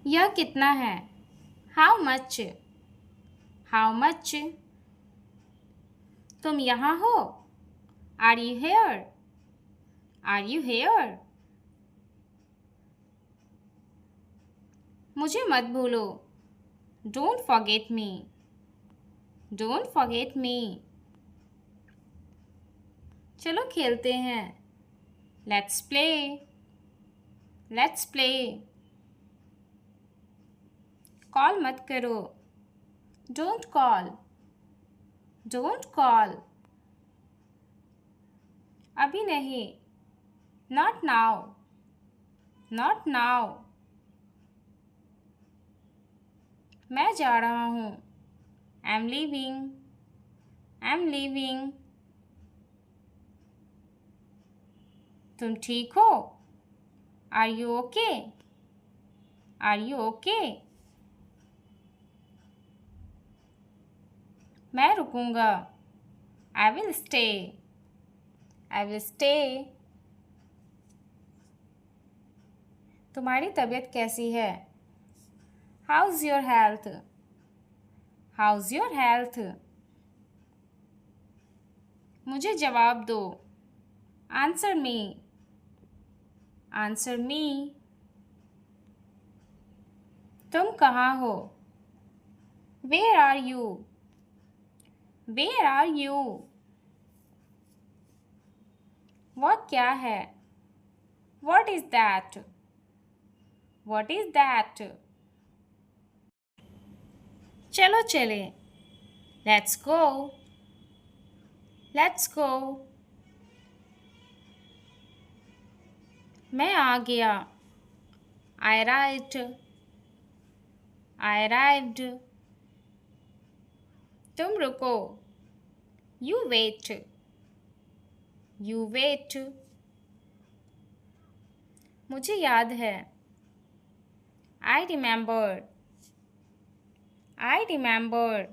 यह कितना है? How much? How much? तुम यहाँ हो? Are you here? Are you here? मुझे मत भूलो। Don't forget me. Don't forget me. चलो खेलते हैं। Let's play. Let's play. Call मत करो। Don't call. Don't call. अभी नहीं। Not now. Not now. मैं जा रहा हूँ। I am leaving. I am leaving. तुम ठीक हो? Are you okay? Are you okay? मैं रुकूंगा। I will stay. I will stay. तुम्हारी तबीयत कैसी है? How's your health? How's your health? मुझे जवाब दो। Answer me. Answer me. तुम कहाँ हो? Where are you? Where are you? वह क्या है? What is that? What is that? चलो चले। Let's go. Let's go. मैं आ गया। I arrived. I arrived. तुम रुको। You wait. You wait. मुझे याद है। I remember. I remember.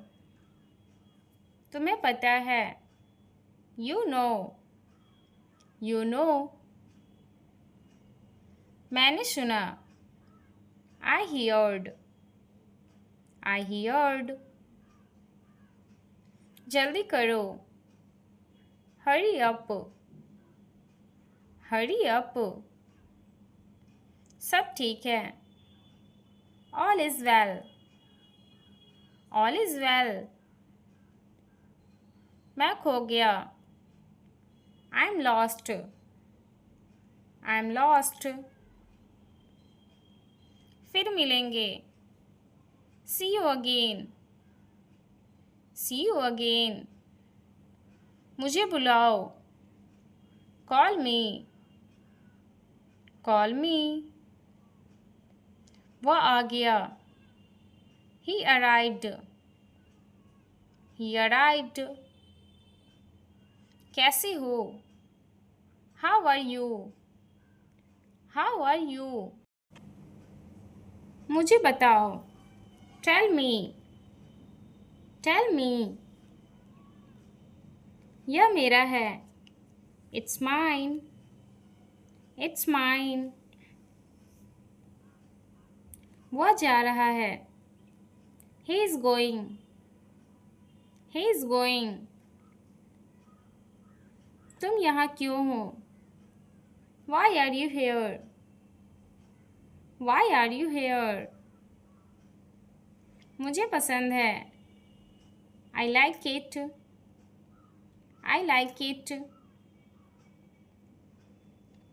तुम्हें पता है। You know. You know. मैंने सुना। I heard. I heard. जल्दी करो। Hurry up. Hurry up. सब ठीक है। All is well. All is well. मैं खो गया। I'm lost. I'm lost. फिर मिलेंगे। See you again. See you again. मुझे बुलाओ। Call me. Call me. वह आ गया। He arrived. He arrived. कैसे हो? How are you? How are you? मुझे बताओ। Tell me. Tell me. यह मेरा है। It's mine. It's mine. वह जा रहा है। He is going. He is going. तुम यहाँ क्यों हो? Why are you here? Why are you here? मुझे पसंद है। I like it. I like it.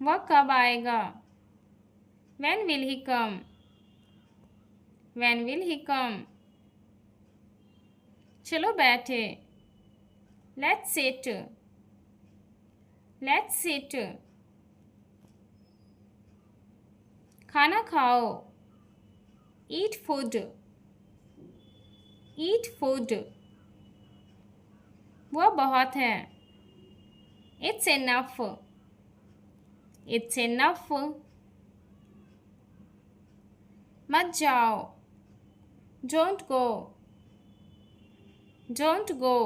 वह कब आएगा? When will he come? When will he come? चलो बैठे। Let's sit. Let's sit. खाना खाओ। Eat food. Eat food. वह बहुत है। It's enough. It's enough. मत जाओ। Don't go. Don't go.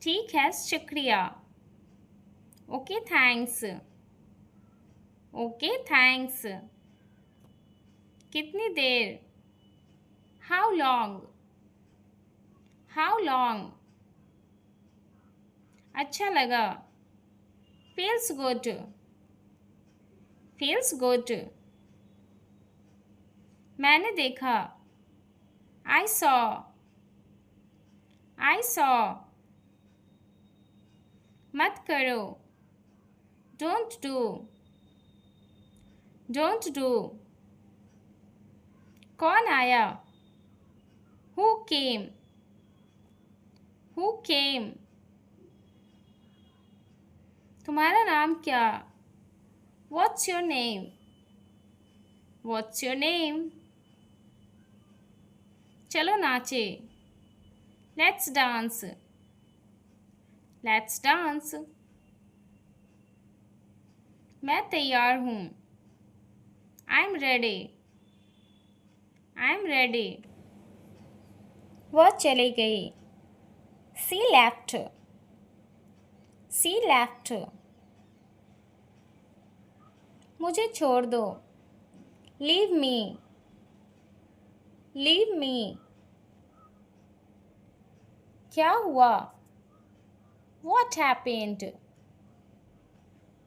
ठीक है, शुक्रिया। Okay, thanks. Okay, thanks. कितनी देर? How long? How long? अच्छा लगा। Feels good. Feels good. मैंने देखा। I saw. I saw. मत करो। Don't do. Don't do. कौन आया? Who came? Who came? तुम्हारा नाम क्या? What's your name? What's your name? चलो नाचे। Let's dance. Let's dance. मैं तैयार हूँ। I'm ready. I'm ready. वह चली गई। She left. She left. मुझे छोड़ दो। Leave me. Leave me. क्या हुआ? What happened?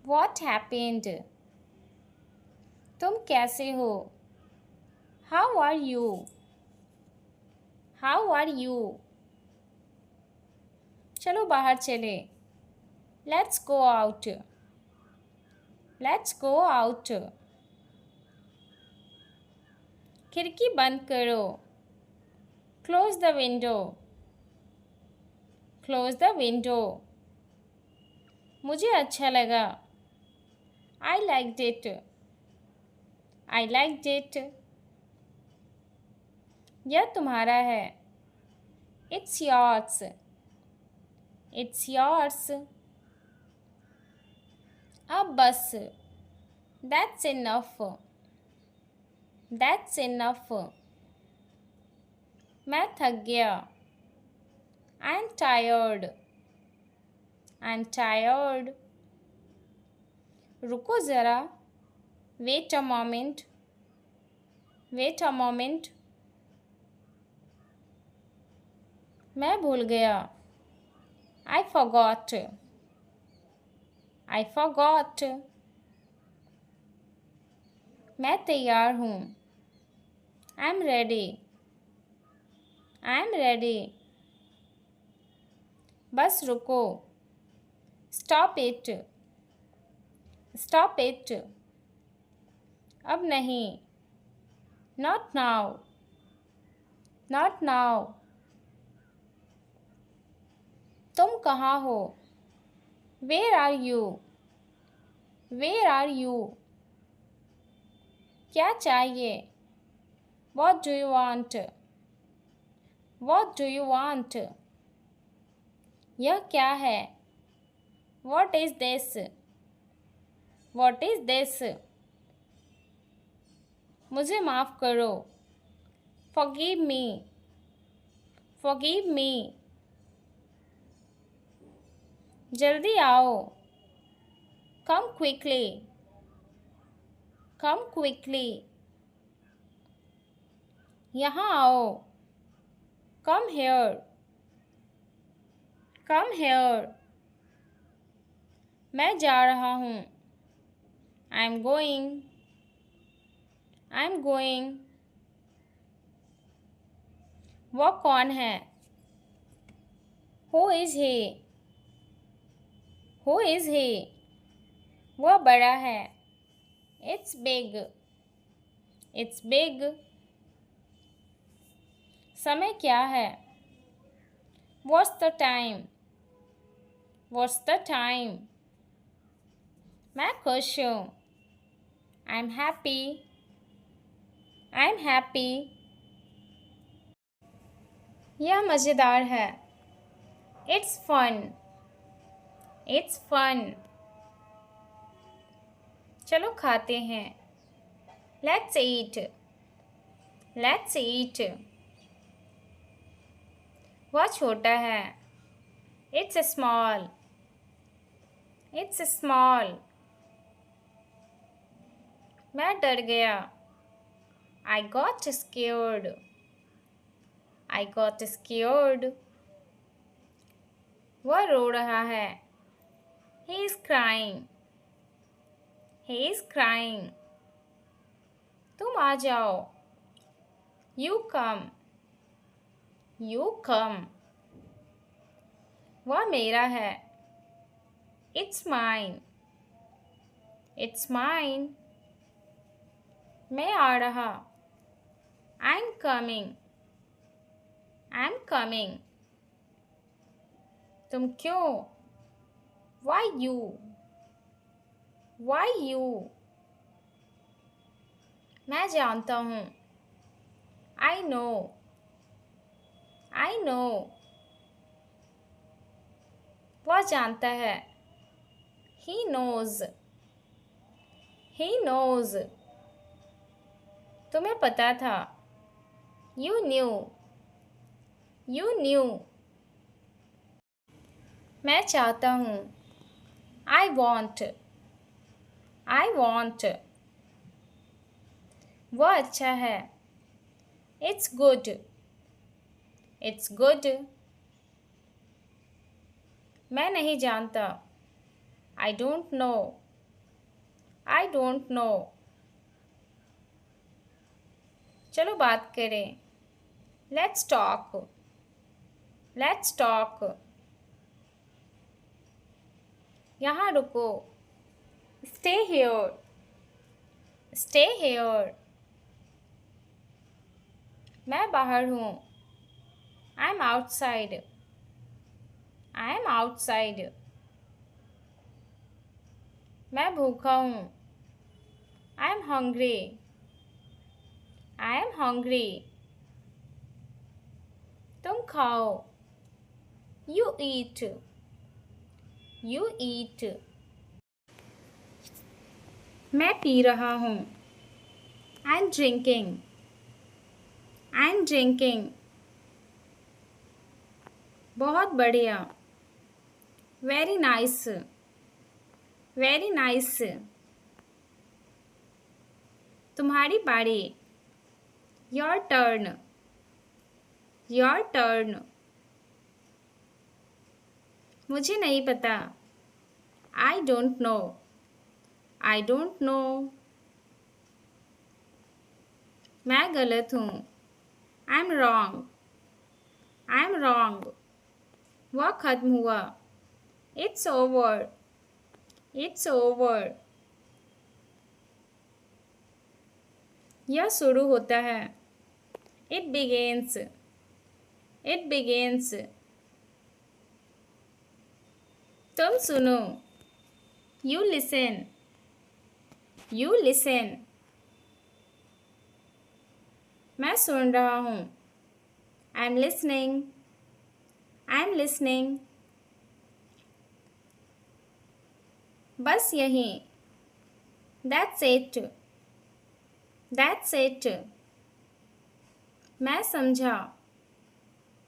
What happened? तुम कैसे हो? How are you? How are you? चलो बाहर चले। Let's go out. Let's go out. खिड़की बंद करो। Close the window. Close the window. मुझे अच्छा लगा। I liked it. I liked it. यह तुम्हारा है। It's yours. It's yours. अब बस। That's enough. That's enough. मैं थक गया। I'm tired. I'm tired. रुको ज़रा। Wait a moment. Wait a moment. मैं भूल गया। I forgot. I forgot. मैं तैयार हूँ। I'm ready. I'm ready. बस रुको। Stop it. Stop it. अब नहीं। Not now. Not now. तुम कहाँ हो? Where are you? Where are you? क्या चाहिए? What do you want? What do you want? यह क्या है? What is this? What is this? मुझे माफ़ करो। Forgive me. Forgive me. जल्दी आओ। Come quickly. Come quickly. यहाँ आओ। Come here. Come here. मैं जा रहा हूँ। I'm going. I'm going. वह कौन है? Who is he? Who is he? वह बड़ा है। It's big. It's big. समय क्या है? What's the time? What's the time? मैं खुश हूँ। I'm happy. I'm happy. यह मज़ेदार है। It's fun. It's fun. चलो खाते हैं। Let's eat. Let's eat. वह छोटा है। It's small. It's small. मैं डर गया। I got scared. I got scared. वह रो रहा है. He is crying. He is crying. तुम आ जाओ. You come. You come. वह मेरा है. It's mine. It's mine. मैं आ रहा. I'm coming. I'm coming. तुम क्यों? Why you? Why you? मैं जानता हूँ. I know. I know. वह जानता है. He knows. He knows. तुम्हें पता था. You knew. You knew. मैं चाहता हूँ. I want. I want. वह अच्छा है. It's good. It's good. मैं नहीं जानता. I don't know. I don't know. चलो बात करें. Let's talk. Let's talk. यहाँ रुको. Stay here. Stay here. मैं बाहर हूँ. I'm outside. I'm outside. मैं भूखा हूँ. I'm hungry. I am hungry. तुम खाओ. You eat. You eat. मैं पी रहा हूँ. I'm drinking. I'm drinking. बहुत बढ़िया. Very nice. Very nice. तुम्हारी बारी. Your turn. Your turn. मुझे नहीं पता. I don't know. I don't know. मैं गलत हूँ. I'm wrong. I'm wrong. वह खत्म हुआ. It's over. It's over. यह शुरू होता है. It begins. It begins. तुम सुनो. You listen. You listen. मैं सुन रहा हूँ. I'm listening. I'm listening. बस यही. That's it. That's it. मैं समझा.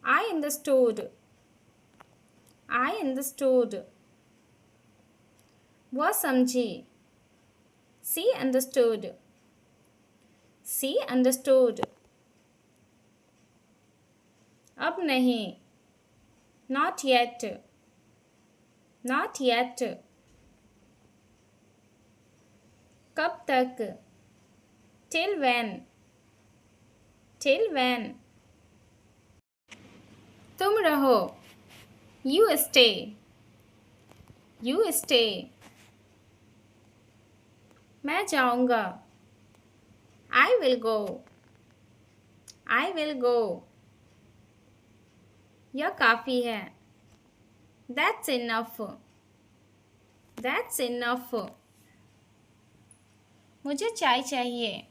I understood. I understood. वह समझी. She understood. She understood. अब नहीं. Not yet. Not yet. कब तक? Till when? Till when? तुम रहो. You stay. You stay. मैं जाऊंगा. I will go. I will go. यह काफ़ी है. That's enough. That's enough. मुझे चाय चाहिए.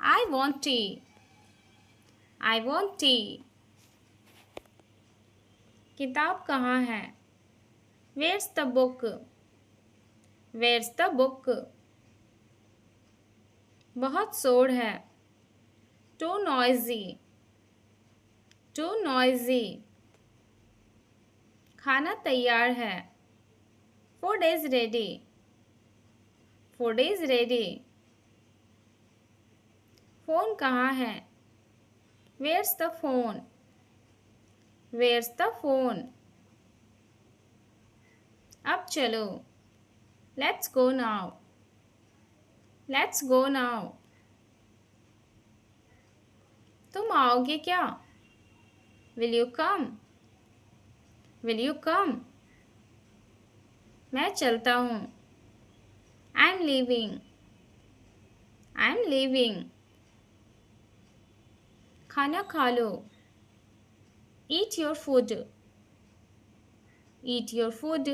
I want tea. I want tea. किताब कहाँ है? Where's the book? Where's the book? बहुत शोर है. Too noisy. Too noisy. खाना तैयार है. Food is ready. Food is ready. Phone कहाँ है? Where's the phone? Where's the phone? अब चलो. Let's go now. Let's go now. तुम आओगे क्या? Will you come? Will you come? मैं चलता हूँ. I'm leaving. I'm leaving. खाना खा लो. Eat your food. Eat your food.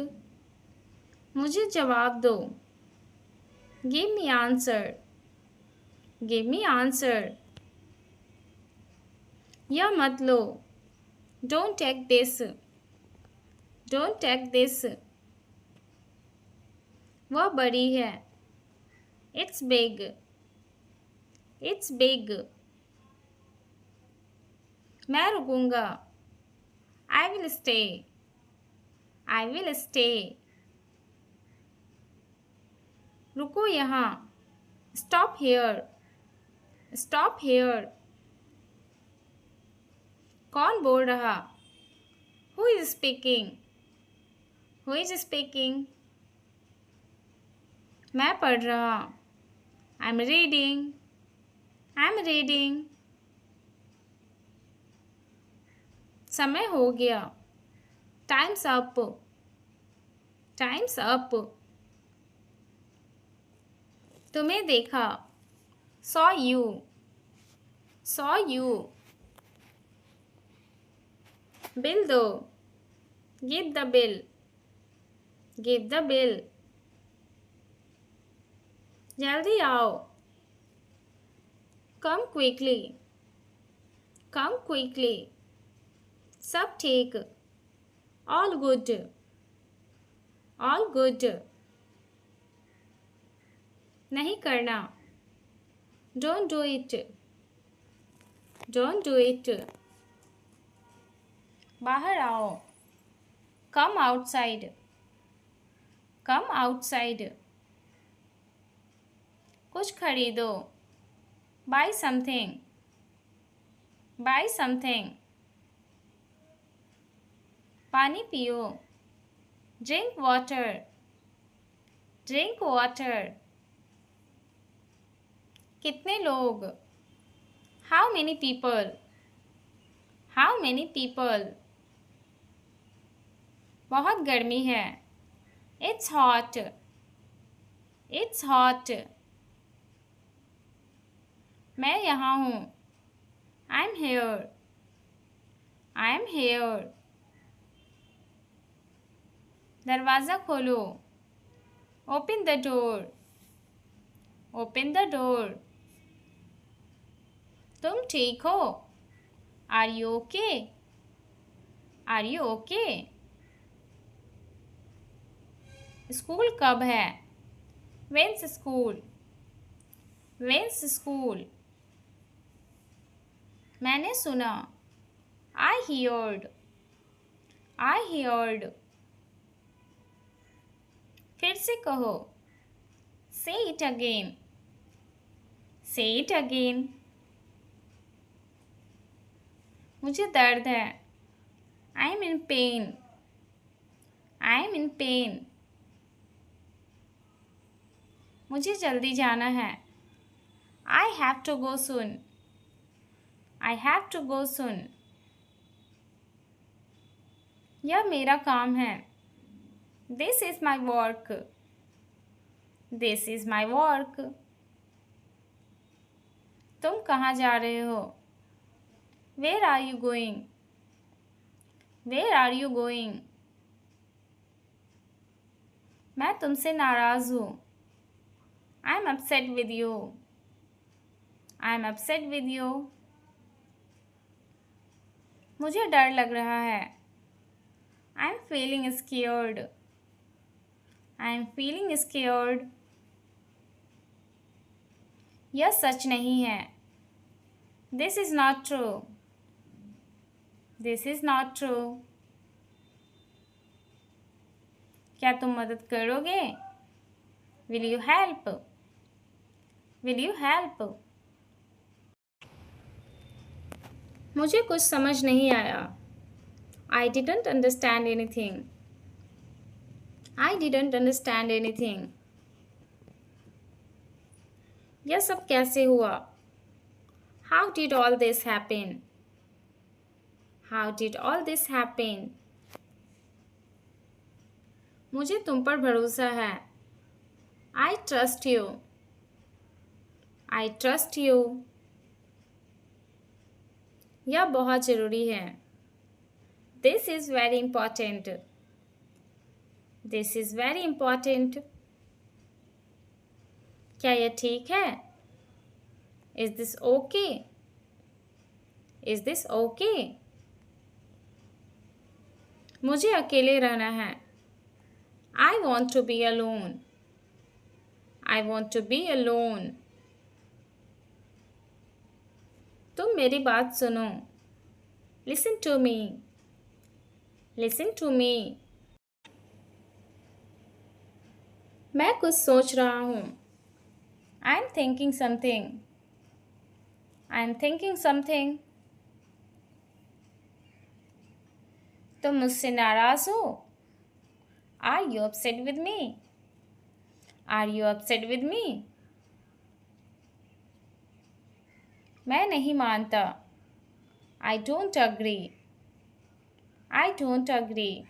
मुझे जवाब दो. Give me answer. Give me answer. यह मत लो. Don't take this. Don't take this. वह बड़ी है. It's big. It's big. मैं रुकूंगा. I will stay. I will stay. रुको यहाँ. Stop here. Stop here. कौन बोल रहा? Who is speaking? Who is speaking? मैं पढ़ रहा. I'm reading. I'm reading. समय हो गया. Time's up. Time's up. तुम्हें देखा. Saw you. Saw you. Bill दो. Give the bill. Give the bill. जल्दी आओ. Come quickly. Come quickly. सब ठीक. All good. All good. नहीं करना. Don't do it. Don't do it. बाहर आओ. Come outside. Come outside. कुछ खरीदो. Buy something. Buy something. पानी पियो. Drink water. Drink water. कितने लोग? How many people? How many people? बहुत गर्मी है. It's hot. It's hot. मैं यहाँ हूँ. I'm here. I'm here. दरवाज़ा खोलो. Open the door. Open the door. तुम ठीक हो? Are you okay? Are you okay? School कब है? When's school? When's school? मैंने सुना. I heard. I heard. फिर से कहो. Say it again. Say it again. मुझे दर्द है. I'm in pain. I'm in pain. मुझे जल्दी जाना है. I have to go soon. I have to go soon. यह मेरा काम है. This is my work. This is my work. तुम कहाँ जा रहे हो? Where are you going? Where are you going? मैं तुमसे नाराज़ हूँ. I'm upset with you. I'm upset with you. मुझे डर लग रहा है. I'm feeling scared. I'm feeling scared. यह सच नहीं है. This is not true. This is not true. क्या तुम मदद करोगे? Will you help? Will you help? मुझे कुछ समझ नहीं आया। I didn't understand anything. I didn't understand anything. यह सब कैसे हुआ? How did all this happen? How did all this happen? मुझे तुम पर भरोसा है। I trust you. I trust you. यह बहुत ज़रूरी है। This is very important. This is very important. क्या यह ठीक है? Is this okay? Is this okay? मुझे अकेले रहना है। I want to be alone. I want to be alone. तुम मेरी बात सुनो। Listen to me. Listen to me. मैं कुछ सोच रहा हूँ। I'm thinking something. I'm thinking something. तुम मुझसे नाराज हो? Are you upset with me? Are you upset with me? मैं नहीं मानता। I don't agree. I don't agree.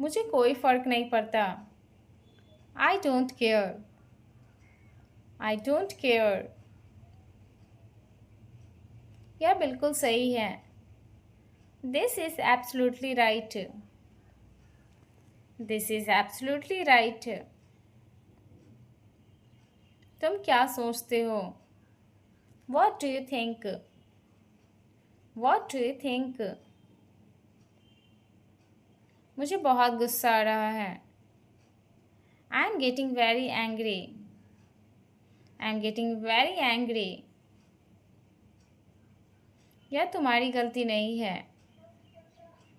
मुझे कोई फर्क नहीं पड़ता। I don't care. I don't care. यह बिल्कुल सही है। This is absolutely right. This is absolutely right. तुम क्या सोचते हो? What do you think? What do you think? मुझे बहुत गुस्सा आ रहा है। I'm getting very angry. I'm getting very angry. यह तुम्हारी गलती नहीं है।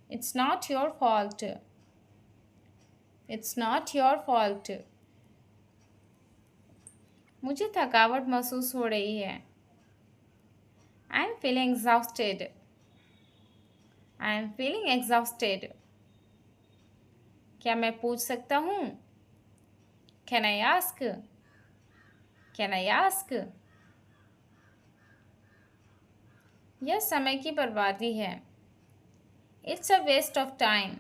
It's not your fault. It's not your fault. मुझे थकावट महसूस हो रही है। I'm feeling exhausted. I'm feeling exhausted. क्या मैं पूछ सकता हूँ? Can I ask? Can I ask? यह समय की बर्बादी है। It's a waste of time.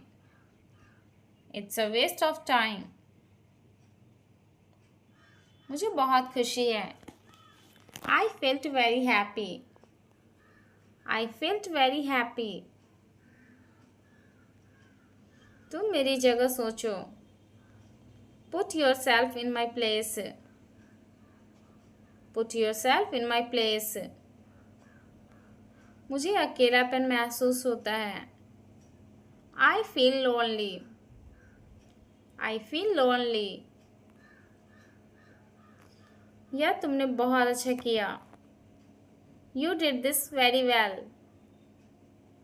It's a waste of time. मुझे बहुत खुशी है। I felt very happy. I felt very happy. तुम मेरी जगह सोचो। Put yourself in my place. Put yourself in my place. मुझे अकेलापन महसूस होता है। I feel lonely. I feel lonely. यह तुमने बहुत अच्छा किया। You did this very well.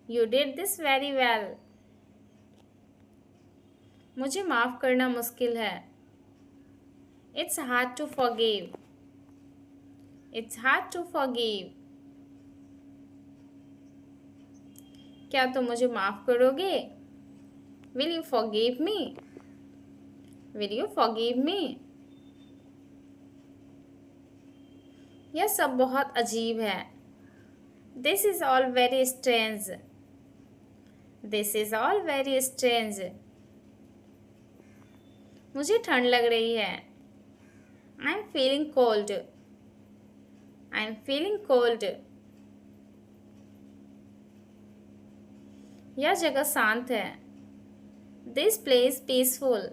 You did this very well. मुझे माफ़ करना मुश्किल है। It's hard to forgive. It's hard to forgive. क्या तुम मुझे माफ़ करोगे? Will you forgive me? Will you forgive me? यह सब बहुत अजीब है। This is all very strange. This is all very strange. मुझे ठंड लग रही है। I'm feeling cold. I'm feeling cold. यह जगह शांत है। This place peaceful.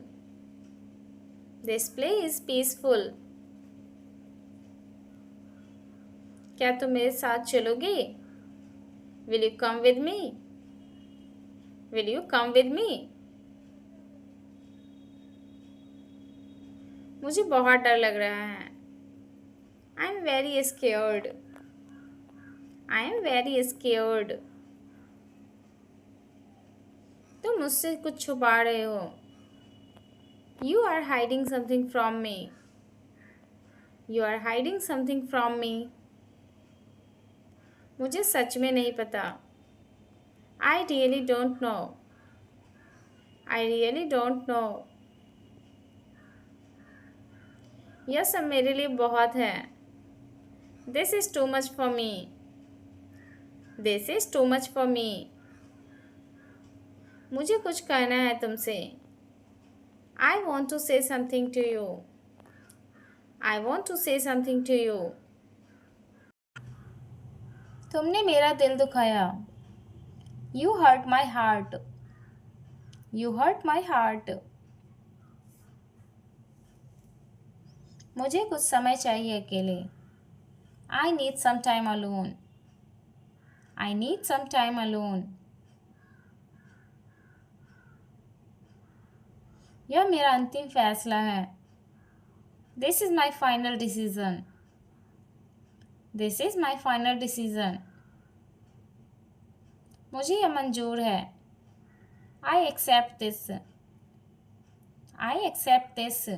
This place peaceful. क्या तुम मेरे साथ चलोगे? Will you come with me? Will you come with me? मुझे बहुत डर लग रहा है। I am very scared. I am very scared. तुम मुझसे कुछ छुपा रहे हो। You are hiding something from me. You are hiding something from me. मुझे सच में नहीं पता। I really don't know. I really don't know. यह सब मेरे लिए बहुत है। This is too much for me. This is too much for me. मुझे कुछ कहना है तुमसे। I want to say something to you. I want to say something to you. तुमने मेरा दिल दुखाया। You hurt my heart. You hurt my heart. मुझे कुछ समय चाहिए अकेले। I need some time alone. I need some time alone. यह मेरा अंतिम फैसला है। This is my final decision. This is my final decision. मुझे यह मंजूर है। I accept this. I accept this.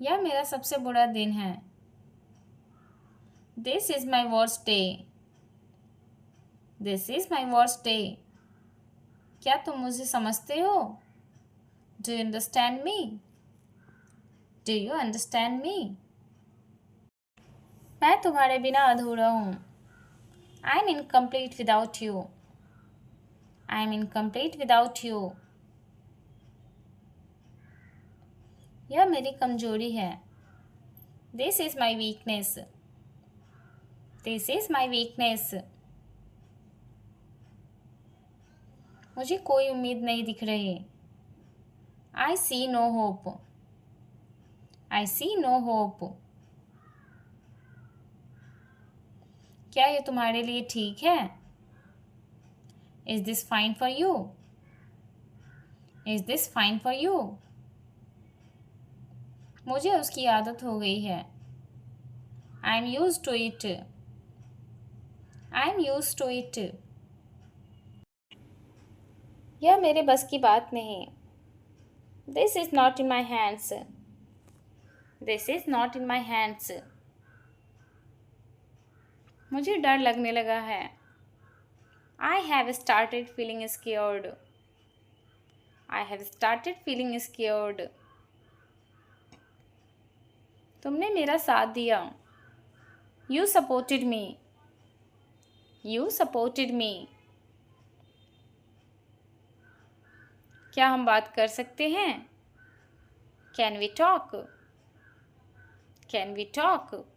यह मेरा सबसे बुरा दिन है। This is my worst day. This is my worst day. क्या तुम मुझे समझते हो? Do you understand me? Do you understand me? मैं तुम्हारे बिना अधूरा हूँ। I am incomplete without you. I am incomplete without you. यह मेरी कमजोरी है। This is my weakness. This is my weakness. मुझे कोई उम्मीद नहीं दिख रही। I see no hope. I see no hope. क्या ये तुम्हारे लिए ठीक है? Is this fine for you? Is this fine for you? मुझे उसकी आदत हो गई है। I am use to it. I am use to it. यह मेरे बस की बात नहीं। This is not in my hands. This is not in my hands. मुझे डर लगने लगा है। I have started feeling scared. I have started feeling scared. तुमने मेरा साथ दिया। You supported me. You supported me. क्या हम बात कर सकते हैं? Can we talk? Can we talk?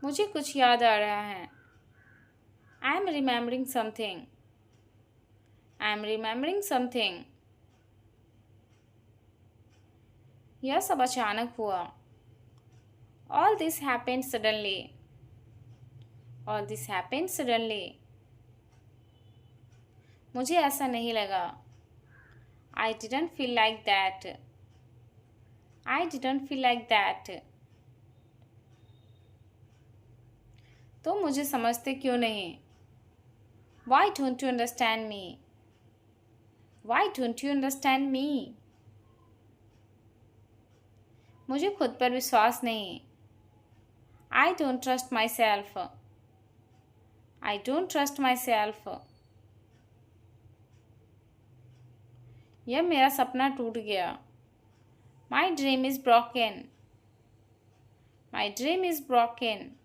मुझे कुछ याद आ रहा है। I am remembering something. I am remembering something. यह सब अचानक हुआ। All this happened suddenly. All this happened suddenly. मुझे ऐसा नहीं लगा। I didn't feel like that. I didn't feel like that. तुम मुझे समझते क्यों नहीं? Why don't you understand me? Why don't you understand मी? मुझे खुद पर विश्वास नहीं। I don't trust my self. I don't trust my self. यह मेरा सपना टूट गया। My dream is broken. My dream is broken.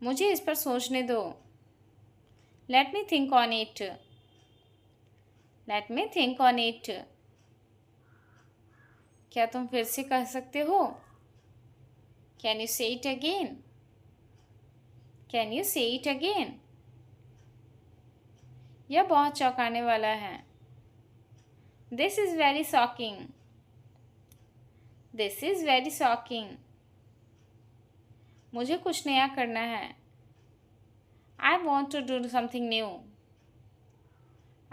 मुझे इस पर सोचने दो। Late me think on it. Let me think on it. क्या तुम फिर से कह सकते हो? Can you say it again? Can you say it again? यह बहुत चौंकाने वाला है। This is very shocking. This is very shocking. मुझे कुछ नया करना है। I want to do something new.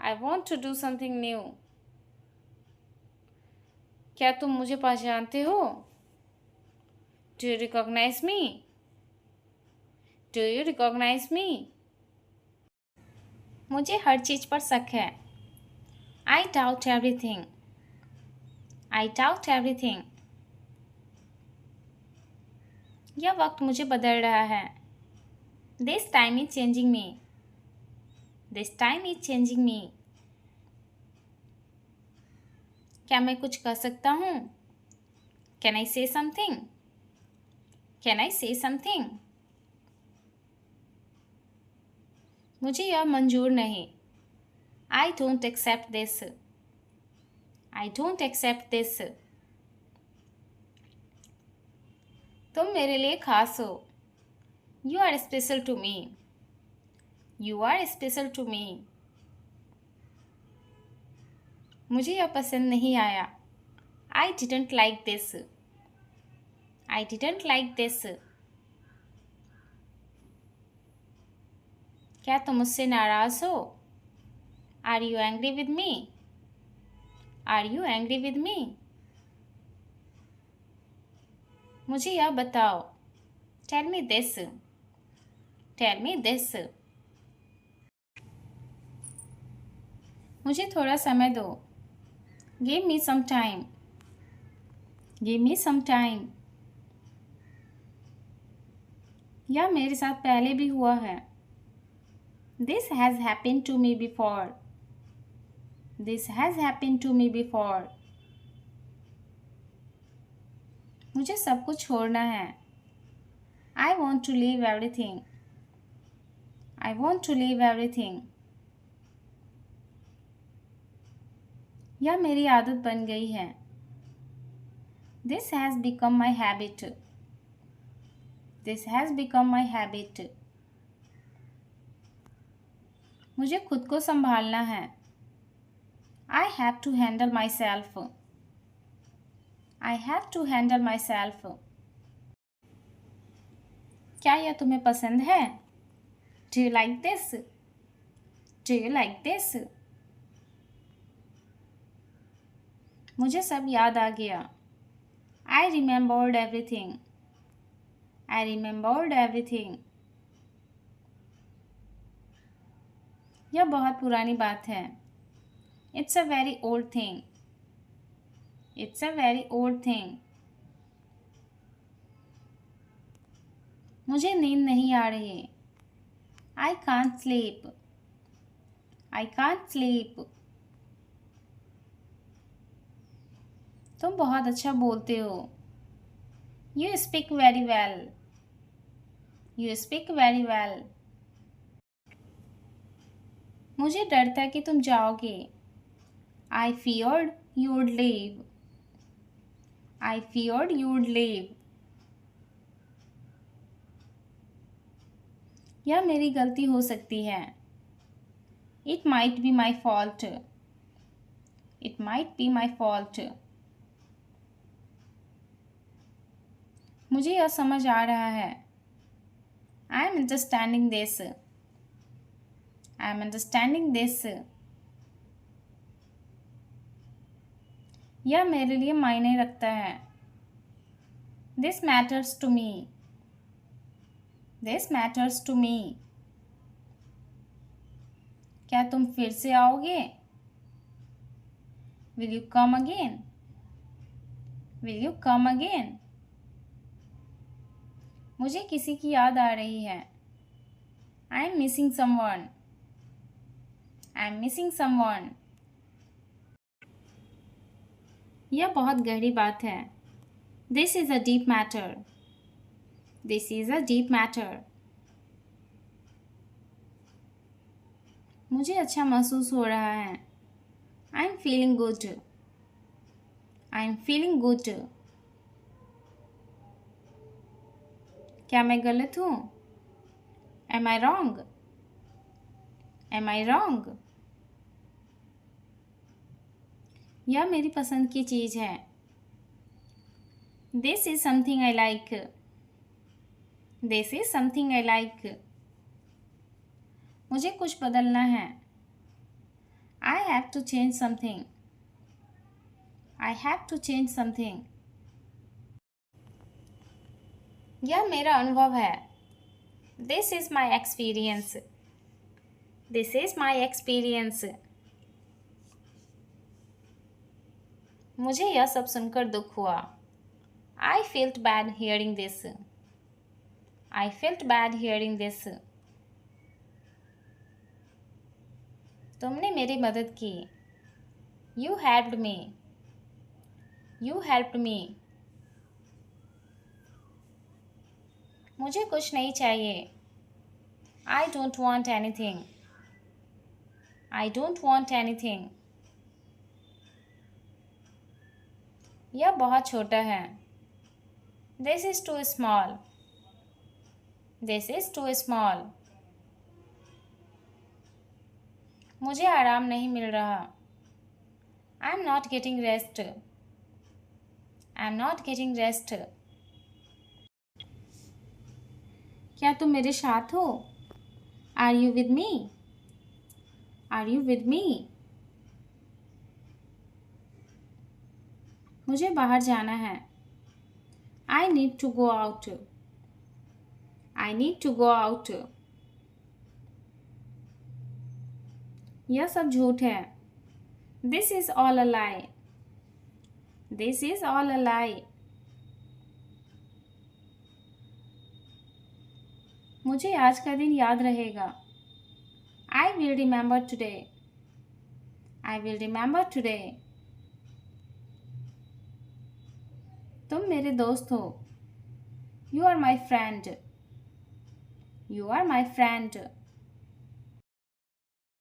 I want to do something new. क्या तुम मुझे पहचानते हो? Do you recognise me? Do you recognise me? मुझे हर चीज़ पर शक है। I doubt everything. I doubt everything. यह वक्त मुझे बदल रहा है। This time is changing me. This time is changing me. क्या मैं कुछ कर सकता हूँ? कैन आई से समथिंग? कैन आई से समथिंग? मुझे यह मंजूर नहीं। I don't accept this. I don't accept this. तुम मेरे लिए खास हो। You are special to me. You are special to me. मुझे यह पसंद नहीं आया। I didn't like this. I didn't like this. क्या तुम मुझसे नाराज हो? Are you angry with me? Are you angry with me? मुझे यह बताओ। Tell me this. Tell me this. मुझे थोड़ा समय दो। Give me some time. Give me some time. यह मेरे साथ पहले भी हुआ है। This has happened to me before. This has happened to me before. मुझे सब कुछ छोड़ना है। I want to leave everything. I want to leave everything. यह मेरी आदत बन गई है। This has become my habit. This has become my habit. मुझे खुद को संभालना है। I have to handle my self. I have to handle my self. क्या यह तुम्हें पसंद है? Do you like this? Do you like this? मुझे सब याद आ गया। आई रिमेम्बर्ड एवरीथिंग। आई रिमेम्बर्ड एवरीथिंग। यह बहुत पुरानी बात है। It's a very old thing. It's a very old thing. मुझे नींद नहीं आ रही। I can't sleep. I can't sleep. तुम बहुत अच्छा बोलते हो। You speak very well. You speak very well. मुझे डर था कि तुम जाओगे। I feared you would leave. I feared you would leave. यह मेरी गलती हो सकती है। It might be my fault. It might be my fault. मुझे यह समझ आ रहा है। I am understanding this. I am understanding this. यह मेरे लिए मायने रखता है। This matters to me. This matters to me. क्या तुम फिर से आओगे? Will you come again? Will you come again? मुझे किसी की याद आ रही है। I am missing someone. I am missing someone. यह बहुत गहरी बात है। This is a deep matter. This is a deep matter. मुझे अच्छा महसूस हो रहा है। I am feeling good. I am feeling good. क्या मैं गलत हूँ? Am I wrong? Am I wrong? यह मेरी पसंद की चीज़ है। This is something I like. This is something I like. मुझे कुछ बदलना है। I have to change something. I have to change something. यह मेरा अनुभव है। This is my experience. This is my experience. मुझे यह सब सुनकर दुख हुआ। I felt bad hearing this. I felt bad hearing this. तुमने मेरी मदद की. You helped me. You helped me. मुझे कुछ नहीं चाहिए. I don't want anything. I don't want anything. यह बहुत छोटा है. This is too small. This is too small. मुझे आराम नहीं मिल रहा. I'm not getting rest. I'm not getting rest. क्या तुम मेरे साथ हो? Are you with me? Are you with me? मुझे बाहर जाना है. I need to go out. I need to go out. यह सब झूठ है. This is all a lie. This is all a lie. मुझे आज का दिन याद रहेगा. I will remember today. I will remember today. तुम मेरे दोस्त हो. You are my friend. You are my friend.